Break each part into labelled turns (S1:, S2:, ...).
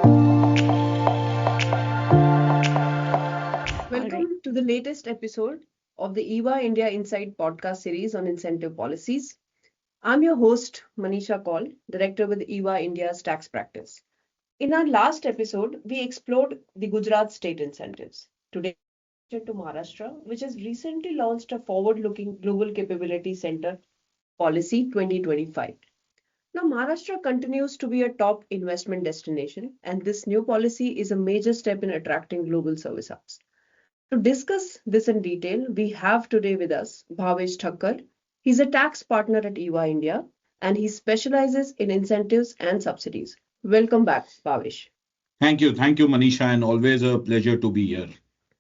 S1: All right.
S2: Welcome to the latest episode of the EVA India Inside podcast series on incentive policies. I'm your host, Manisha Kaul, Director with EVA India's tax practice. In our last episode, we explored the Gujarat state incentives. Today, we turn to Maharashtra, which has recently launched a forward-looking Global Capability Center Policy 2025. Now, Maharashtra continues to be a top investment destination, and this new policy is a major step in attracting global service hubs. To discuss this in detail, we have today with us Bhavesh Thakkar. He's a tax partner at EVA India and he specializes in incentives and subsidies. Welcome back, Bhavesh.
S1: Thank you. Thank you, Manisha, and always a pleasure to be here.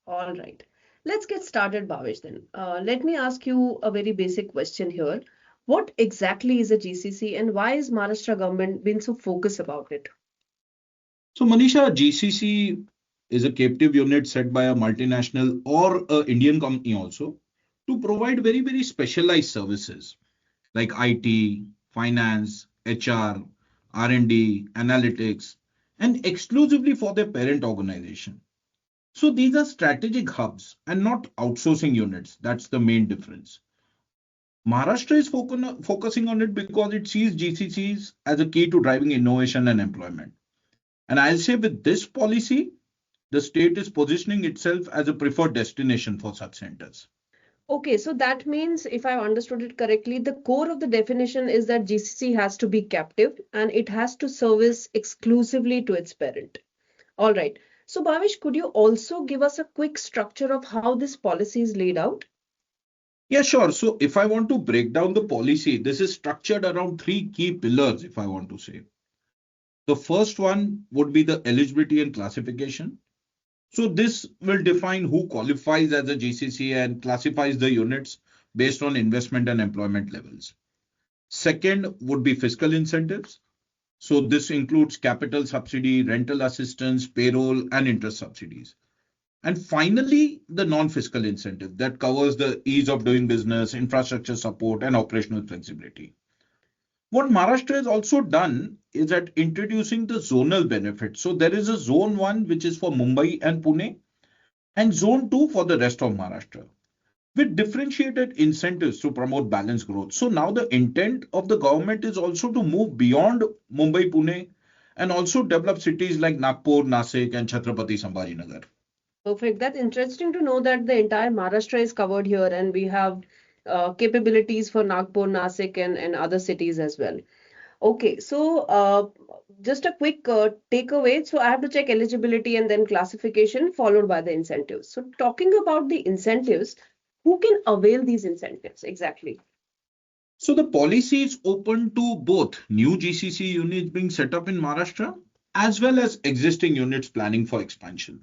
S2: All right. Let's get started, Bhavesh, then. Let me ask you a very basic question here. What exactly is a GCC and why is Maharashtra government been so focused about it?
S1: So, Manisha, GCC is a captive unit set by a multinational or a Indian company also to provide very, very specialized services like IT, finance, HR, R&D, analytics, and exclusively for their parent organization. So these are strategic hubs and not outsourcing units. That's the main difference. Maharashtra is focusing on it because it sees GCCs as a key to driving innovation and employment. And I'll say with this policy, the state is positioning itself as a preferred destination for such centers.
S2: Okay, so that means, if I understood it correctly, the core of the definition is that GCC has to be captive and it has to service exclusively to its parent. All right. So, Bhavish, could you also give us a quick structure of how this policy is laid out?
S1: Yeah, sure. So if I want to break down the policy, this is structured around three key pillars, if I want to say. The first one would be the eligibility and classification. So this will define who qualifies as a GCC and classifies the units based on investment and employment levels. Second would be fiscal incentives. So this includes capital subsidy, rental assistance, payroll, and interest subsidies. And finally, the non-fiscal incentive that covers the ease of doing business, infrastructure support, and operational flexibility. What Maharashtra has also done is that introducing the zonal benefits. So there is a zone one, which is for Mumbai and Pune, and zone two for the rest of Maharashtra, with differentiated incentives to promote balanced growth. So now the intent of the government is also to move beyond Mumbai, Pune, and also develop cities like Nagpur, Nasik, and Chhatrapati Sambhajinagar.
S2: Perfect. That's interesting to know that the entire Maharashtra is covered here and we have capabilities for Nagpur, Nasik, and other cities as well. Okay, so just a quick takeaway. So I have to check eligibility and then classification, followed by the incentives. So talking about the incentives, who can avail these incentives exactly?
S1: So the policy is open to both new GCC units being set up in Maharashtra as well as existing units planning for expansion.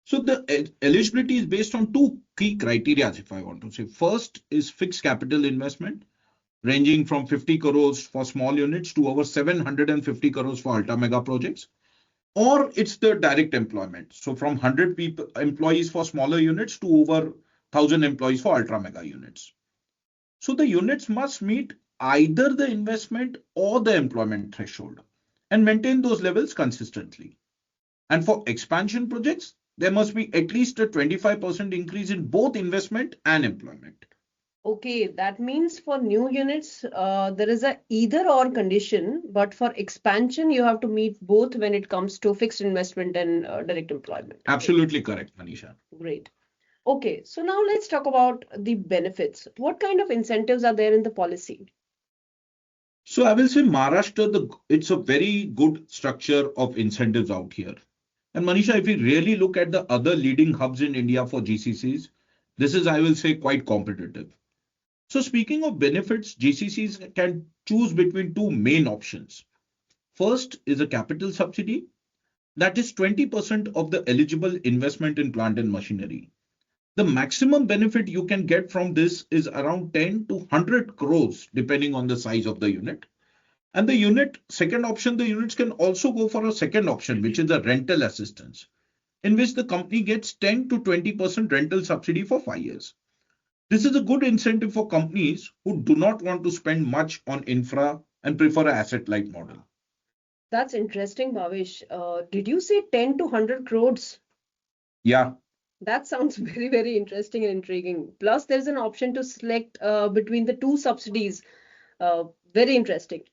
S1: So the eligibility is based on two key criteria, if I want to say. First is fixed capital investment, ranging from 50 crores for small units to over 750 crores for ultra mega projects. Or it's the direct employment. So from 100 people, employees for smaller units to over 1,000 employees for ultra mega units. So the units must meet either the investment or the employment threshold and maintain those levels consistently. And for expansion projects, there must be at least a 25% increase in both investment and employment.
S2: Okay, that means for new units, there is a either or condition, but for expansion, you have to meet both when it comes to fixed investment and direct employment.
S1: Absolutely correct, Manisha.
S2: Great. Okay, so now let's talk about the benefits. What kind of incentives are there in the policy?
S1: So I will say Maharashtra, it's a very good structure of incentives out here. And Manisha, if we really look at the other leading hubs in India for GCCs, this is, I will say, quite competitive. So speaking of benefits, GCCs can choose between two main options. First is a capital subsidy, that is 20% of the eligible investment in plant and machinery. The maximum benefit you can get from this is around 10 to 100 crores, depending on the size of the unit. And the second option, the units can also go for a second option, which is the rental assistance, in which the company gets 10 to 20% rental subsidy for 5 years. This is a good incentive for companies who do not want to spend much on infra and prefer an asset light model.
S2: That's interesting, Bhavesh. Did you say 10 to 100 crores?
S1: Yeah.
S2: That sounds very, very interesting and intriguing. Plus, there's an option to select between the two subsidies. Very interesting.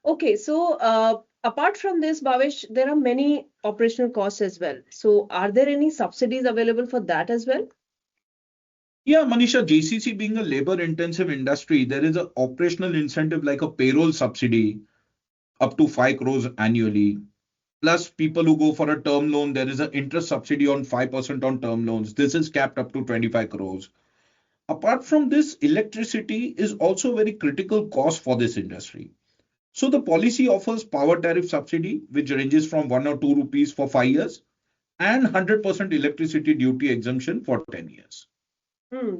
S2: Okay, so apart from this, Bhavesh, there are many operational costs as well. So, are there any subsidies available for that as well?
S1: Yeah, Manisha, GCC being a labor intensive industry, there is an operational incentive like a payroll subsidy up to 5 crores annually. Plus, people who go for a term loan, there is an interest subsidy on 5% on term loans. This is capped up to 25 crores. Apart from this, electricity is also a very critical cost for this industry. So the policy offers power tariff subsidy, which ranges from 1 or 2 rupees for 5 years, and 100% electricity duty exemption for 10 years.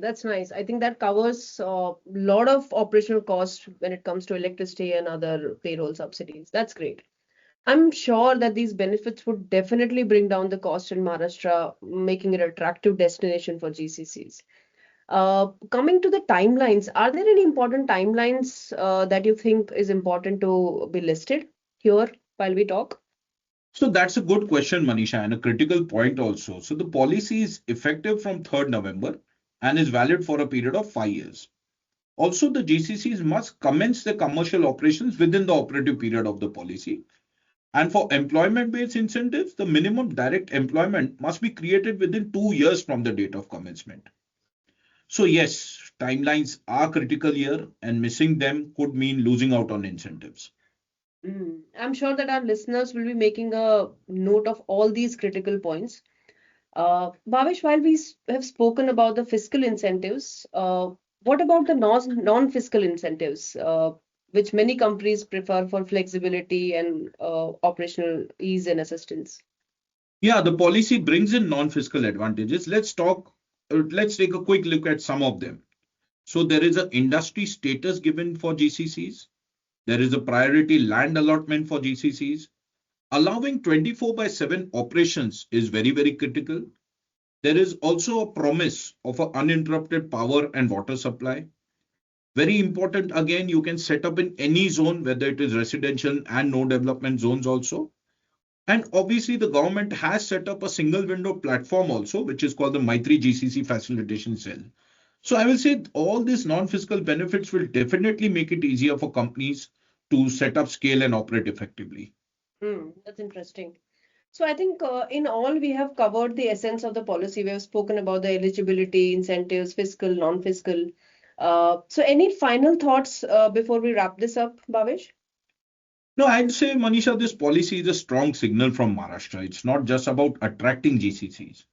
S2: That's nice. I think that covers a lot of operational costs when it comes to electricity and other payroll subsidies. That's great. I'm sure that these benefits would definitely bring down the cost in Maharashtra, making it an attractive destination for GCCs. Coming to the timelines, are there any important timelines that you think is important to be listed here while we talk?
S1: So that's a good question, Manisha, and a critical point also. So the policy is effective from 3rd November and is valid for a period of 5 years. Also, the GCCs must commence their commercial operations within the operative period of the policy. And for employment-based incentives, the minimum direct employment must be created within 2 years from the date of commencement. So yes, timelines are critical here, and missing them could mean losing out on incentives.
S2: I'm sure that our listeners will be making a note of all these critical points. Bhavesh, while we have spoken about the fiscal incentives, what about the non-fiscal incentives, which many companies prefer for flexibility and operational ease and assistance?
S1: Yeah, the policy brings in non-fiscal advantages. Let's take a quick look at some of them. So there is an industry status given for GCCs. There is a priority land allotment for GCCs. Allowing 24 by 7 operations is very, very critical. There is also a promise of an uninterrupted power and water supply. Very important, again, you can set up in any zone, whether it is residential and no development zones also. And obviously, the government has set up a single window platform also, which is called the Maitri GCC Facilitation Cell. So I will say all these non-fiscal benefits will definitely make it easier for companies to set up, scale, and operate effectively.
S2: That's interesting. So I think in all we have covered the essence of the policy. We have spoken about the eligibility, incentives, fiscal, non-fiscal. So any final thoughts before we wrap this up, Bhavesh?
S1: No, I'd say, Manisha, this policy is a strong signal from Maharashtra. It's not just about attracting GCCs,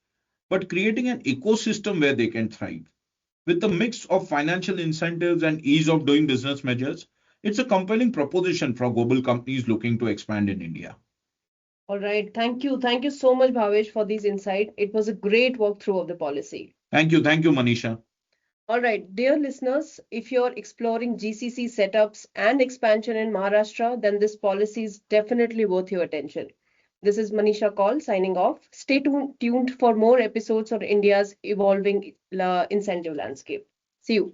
S1: but creating an ecosystem where they can thrive. With a mix of financial incentives and ease of doing business measures, it's a compelling proposition for global companies looking to expand in India.
S2: All right. Thank you. Thank you so much, Bhavesh, for these insights. It was a great walkthrough of the policy.
S1: Thank you, Manisha.
S2: All right, dear listeners, if you're exploring GCC setups and expansion in Maharashtra, then this policy is definitely worth your attention. This is Manisha Kaul signing off. Stay tuned for more episodes on India's evolving incentive landscape. See you.